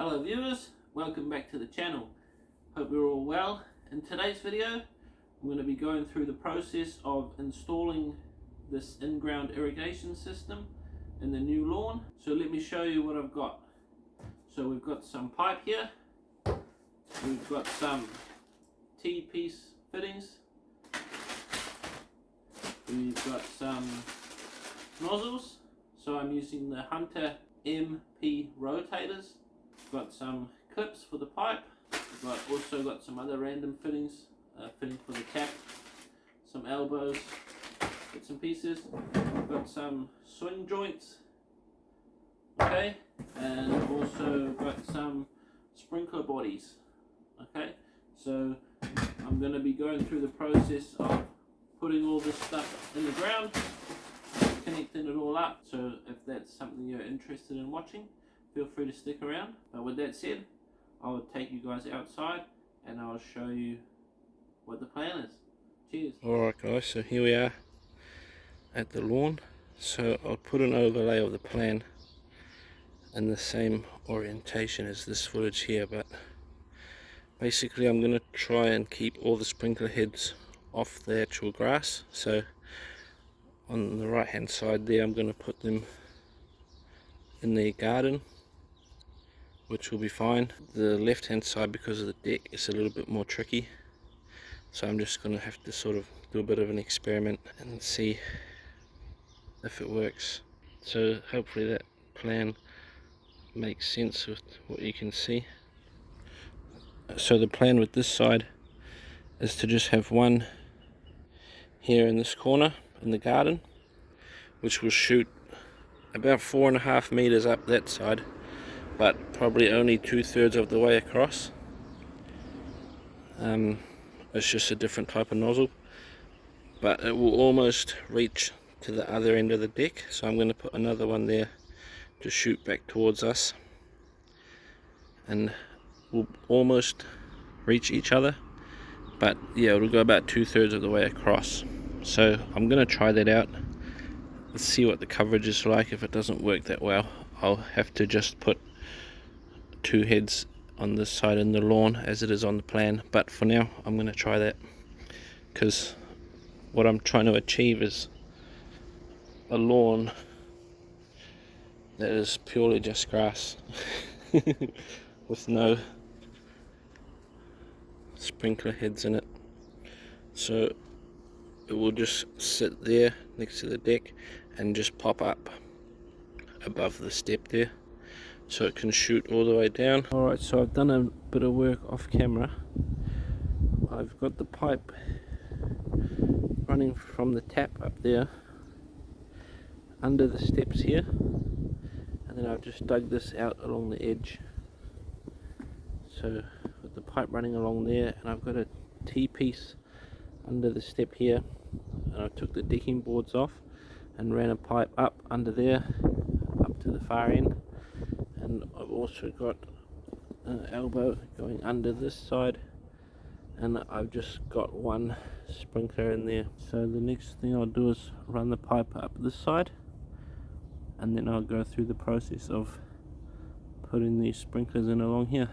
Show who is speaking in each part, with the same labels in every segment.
Speaker 1: Hello viewers, welcome back to the channel. Hope you're all well. In today's video I'm going to be going through the process of installing this in-ground irrigation system in the new lawn. So let me show you what I've got. So we've got some pipe here, we've got some T-piece fittings, we've got some nozzles. So I'm using the Hunter MP Rotators. Got some clips for the pipe. I've also got some other random fittings, fitting for the tap, some elbows, bits and pieces. I've got some swing joints, okay, and also got some sprinkler bodies, okay. So I'm going to be going through the process of putting all this stuff in the ground, connecting it all up. So if that's something you're interested in watching, feel free to stick around. But with that said, I'll take you guys outside and I'll show you what the plan is. Cheers.
Speaker 2: Alright guys, so here we are at the lawn. So I'll put an overlay of the plan in the same orientation as this footage here, but basically I'm going to try and keep all the sprinkler heads off the actual grass. So on the right hand side there I'm going to put them in the garden, which will be fine. The left hand side, because of the deck, is a little bit more tricky, so I'm just going to have to sort of do a bit of an experiment and see if it works. So hopefully that plan makes sense with what you can see. So the plan with this side is to just have one here in this corner in the garden, which will shoot about 4.5 meters up that side, but probably only 2/3 of the way across. It's just a different type of nozzle, but it will almost reach to the other end of the deck. So I'm going to put another one there to shoot back towards us, and we'll almost reach each other, but yeah, it'll go about 2/3 of the way across. So I'm going to try that out. Let's see what the coverage is like. If it doesn't work that well, I'll have to just put two heads on this side in the lawn as it is on the plan. But for now I'm going to try that, because what I'm trying to achieve is a lawn that is purely just grass with no sprinkler heads in it. So it will just sit there next to the deck and just pop up above the step there, so it can shoot all the way down. Alright, so I've done a bit of work off camera. I've got the pipe running from the tap up there under the steps here, and then I've just dug this out along the edge. So with the pipe running along there, and I've got a T-piece under the step here, and I took the decking boards off and ran a pipe up under there up to the far end. And I've also got an elbow going under this side, and I've just got one sprinkler in there. So the next thing I'll do is run the pipe up this side, and then I'll go through the process of putting these sprinklers in along here.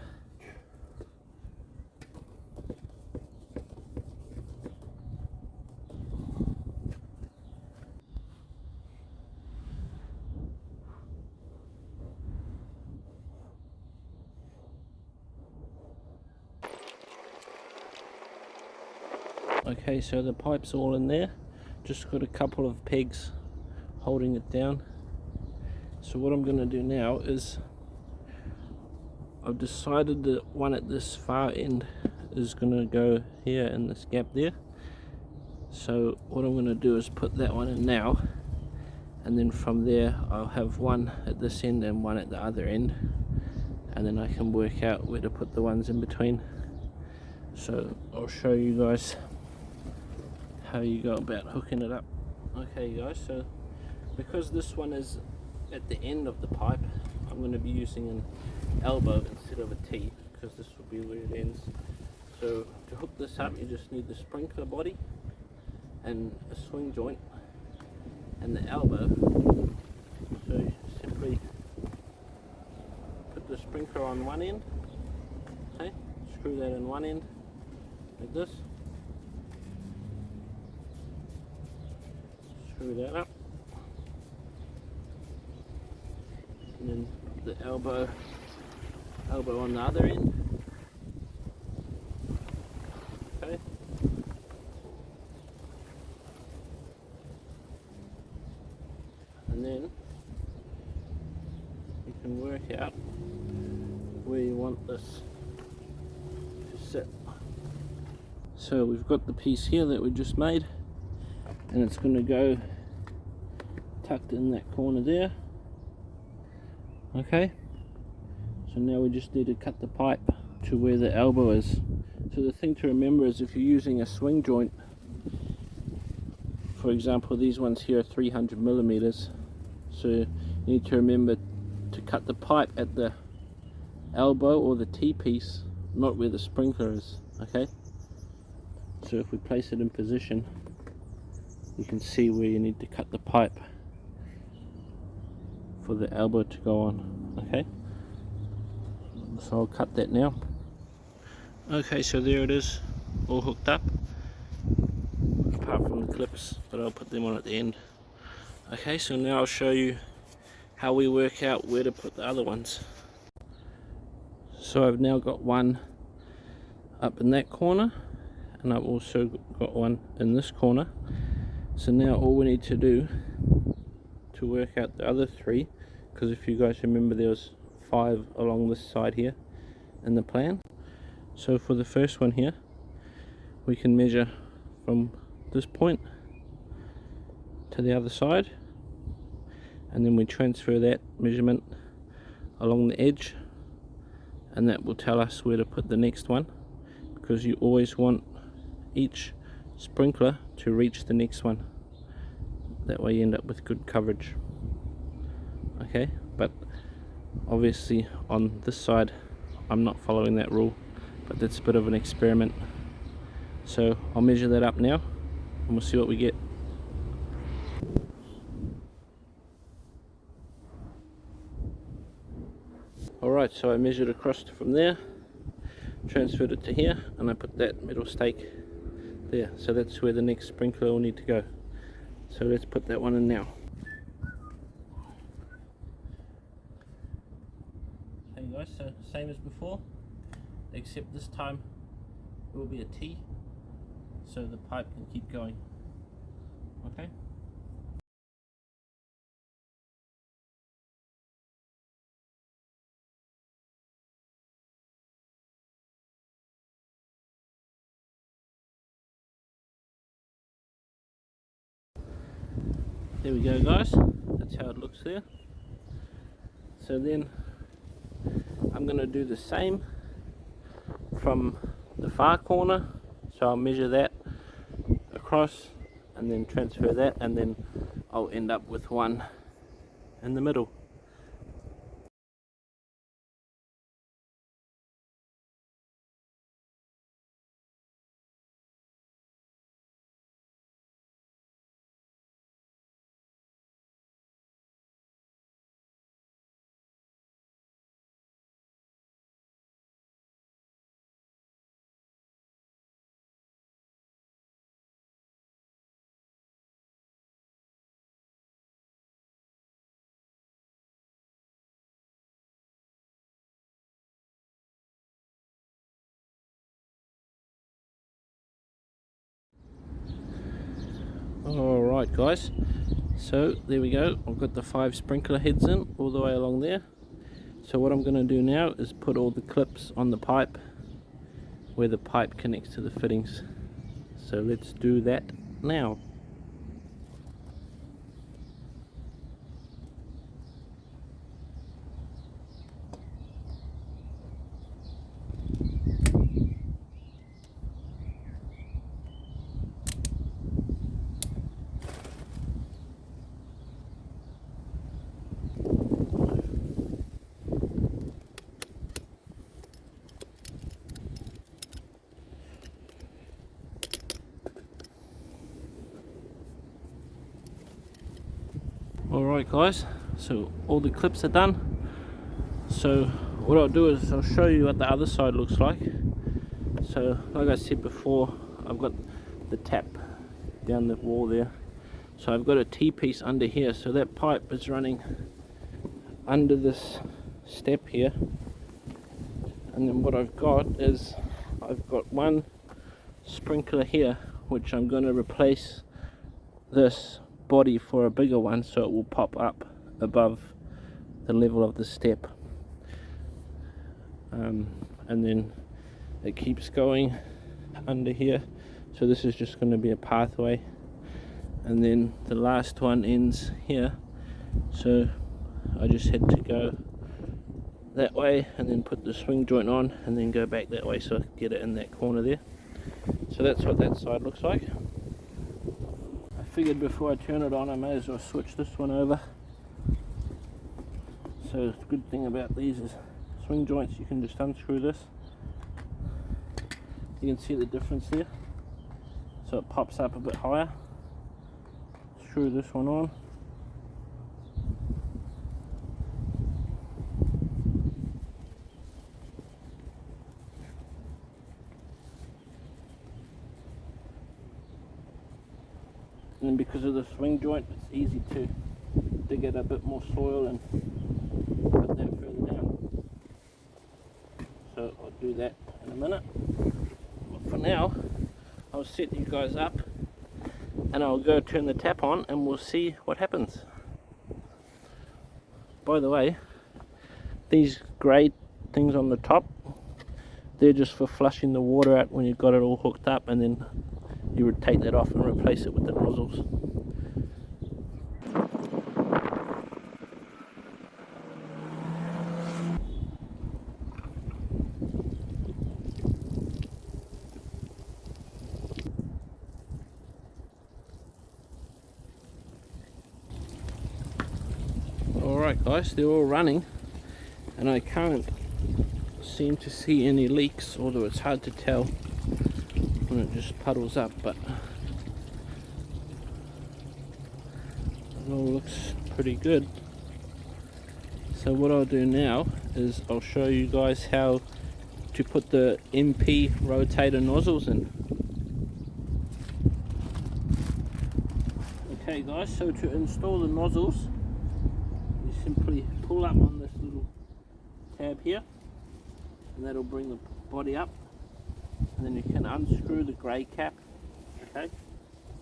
Speaker 2: Okay, so the pipe's all in there, just got a couple of pegs holding it down. So what I'm going to do now is, I've decided that one at this far end is going to go here in this gap there. So what I'm going to do is put that one in now, and then from there I'll have one at this end and one at the other end, and then I can work out where to put the ones in between. So I'll show you guys how you go about hooking it up. Okay guys, so because this one is at the end of the pipe, I'm going to be using an elbow instead of a T, because this will be where it ends. So to hook this up, you just need the sprinkler body and a swing joint and the elbow. So you simply put this
Speaker 1: sprinkler on one end. Okay, screw that in one end like this. Screw that up, and then put the elbow on the other end. Okay. And then you can work out where you want this to sit. So we've got the piece here that we just made, and it's going to go tucked in that corner there. Okay, so now we just need to cut the pipe to where the elbow is. So the thing to remember is if you're using a swing joint, for example these ones here are 300 millimeters, so you need to remember to cut the pipe at the elbow or the T-piece, not where the sprinkler is. Okay, so if we place it in position, you can see where you need to cut the pipe for the elbow to go on. Okay, so I'll cut that now. Okay, so there it is, all hooked up, apart from the clips, but I'll put them on at the end. Okay, so now I'll show you how we work out where to put the other ones. So I've now got one up in that corner, and I've also got one in this corner. So now all we need to do to work out the other three, because if you guys remember there was 5 along this side here in the plan. So for the first one here, we can measure from this point to the other side, and then we transfer that measurement along the edge, and that will tell us where to put the next one, because you always want each sprinkler to reach the next one. That way you end up with good coverage. Okay, but obviously on this side I'm not following that rule, but that's a bit of an experiment. So I'll measure that up now and we'll see what we get. Alright, so I measured across from there, transferred it to here, and I put that metal stake there. So that's where the next sprinkler will need to go. So let's put that one in now. Hey guys, so same as before, except this time it will be a T, so the pipe can keep going. Okay. There we go guys, that's how it looks there. So then I'm going to do the same from the far corner, so I'll measure that across and then transfer that, and then I'll end up with one in the middle. Alright guys, so there we go, I've got the 5 sprinkler heads in all the way along there. So what I'm going to do now is put all the clips on the pipe where the pipe connects to the fittings. So let's do that now. Alright guys, so all the clips are done. So
Speaker 2: what I'll do is I'll show you what the other side looks like. So like I said before, I've got the tap down the wall there, so I've got a T-piece under here, so that pipe is running under this step here. And then what I've got is I've got one sprinkler here, which I'm going to replace this body for a bigger one, so it will pop up above the level of the step. And then it keeps going under here, so this is just going to be a pathway, and then the last one ends here, so I just had to go that way and then put the swing joint on and then go back that way so I can get it in that corner there. So that's what that side looks like. I figured before I turn it on I may as well switch this one over. So the good thing about these is swing joints, you can just unscrew this. You can see the difference there, so it pops up a bit higher. Screw this one on. And then because of the swing joint, it's easy to dig out a bit more soil and put that further down. So I'll do that in a minute. But for now, I'll set you guys up and I'll go turn the tap on and we'll see what happens. By the way, these grey things on the top, they're just for flushing the water out when you've got it all hooked up, and then you would take that off and replace it with the nozzles. Alright guys, they're all running and I can't seem to see any leaks, although it's hard to tell when it just puddles up, but it all looks pretty good. So what I'll do now is I'll show you guys how to put the MP Rotator nozzles in. Okay guys, so to install the nozzles, you simply pull up on this little tab here and that'll bring the body up, and then you can unscrew the grey cap. Okay,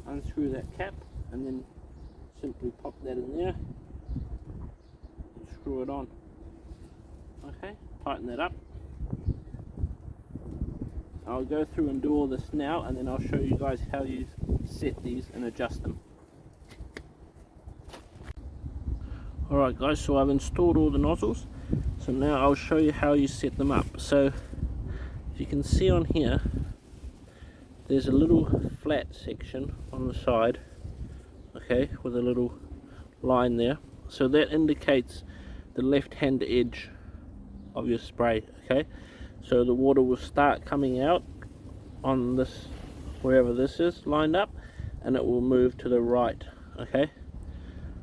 Speaker 2: unscrew that cap and then simply pop that in there and screw it on. Okay, tighten that up. I'll go through and do all this now, and then I'll show you guys how you set these and adjust them. Alright guys, so I've installed all the nozzles, so now I'll show you how you set them up. So if you can see on here, there's a little flat section on the side, okay, with a little line there, so that indicates the left hand edge of your spray. Okay, so the water will start coming out on this, wherever this is lined up, and it will move to the right. Okay,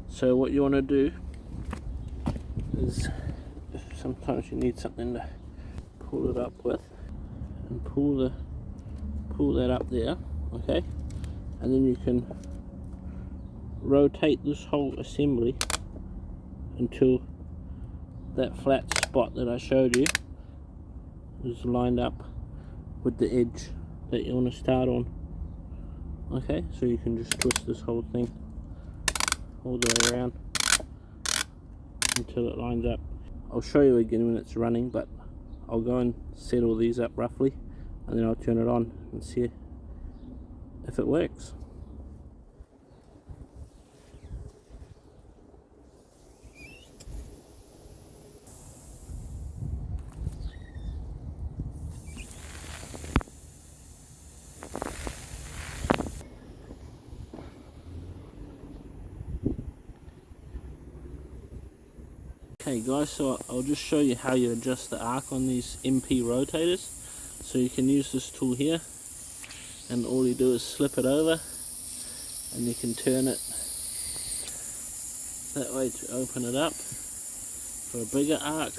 Speaker 2: so what you want to do is, sometimes you need something to pull it up with, and pull that up there. Okay, and then you can rotate this whole assembly until that flat spot that I showed you is lined up with the edge that you want to start on. Okay, so you can just twist this whole thing all the way around until it lines up. I'll show you again when it's running, but I'll go and set all these up roughly and then I'll turn it on and see if it works. Okay guys, so I'll just show you how you adjust the arc on these MP rotators. So you can use this tool here, and all you do is slip it over and you can turn it that way to open it up for a bigger arc,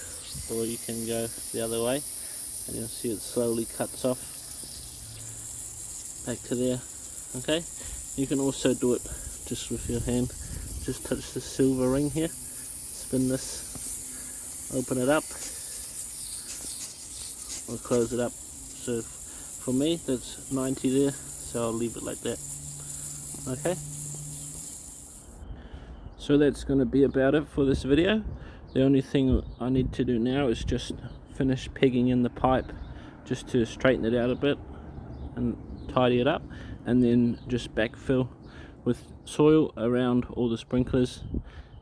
Speaker 1: or you can go the other way and you'll see it slowly cuts off back to there. Okay, you can also do it just with your hand. Just touch the silver ring here, spin this, open it up or close it up. So for me that's 90 there, so I'll leave it like that. Okay, so that's going to be about it for this video. The only thing I need to do now is just finish pegging in the pipe, just to straighten it out a bit and tidy it up, and then just backfill with soil around all the sprinklers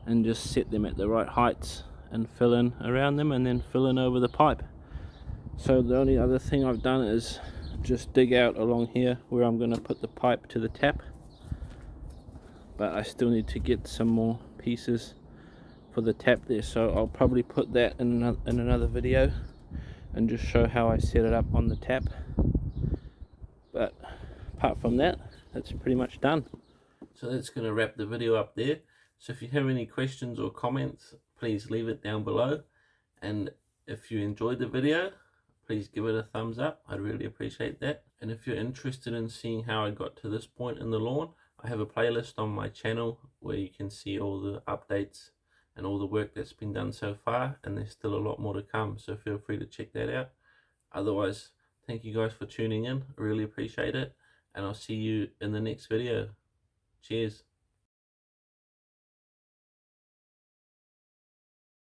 Speaker 1: and just set them at the right heights and fill in around them and then fill in over the pipe. So the only other thing I've done is just dig out along here where I'm going to put the pipe to the tap, but I still need to get some more pieces for the tap there, so I'll probably put that in another video and just show how I set it up on the tap. But apart from that, that's pretty much done. So that's going to wrap the video up there. So if you have any questions or comments, please leave it down below, and if you enjoyed the video, please give it a thumbs up. I'd really appreciate that. And if you're interested in seeing how I got to this point in the lawn, I have a playlist on my channel where you can see all the updates and all the work that's been done so far, and there's still a lot more to come, so feel free to check that out. Otherwise, thank you guys for tuning in. I really appreciate it, and I'll see you in the next video. Cheers.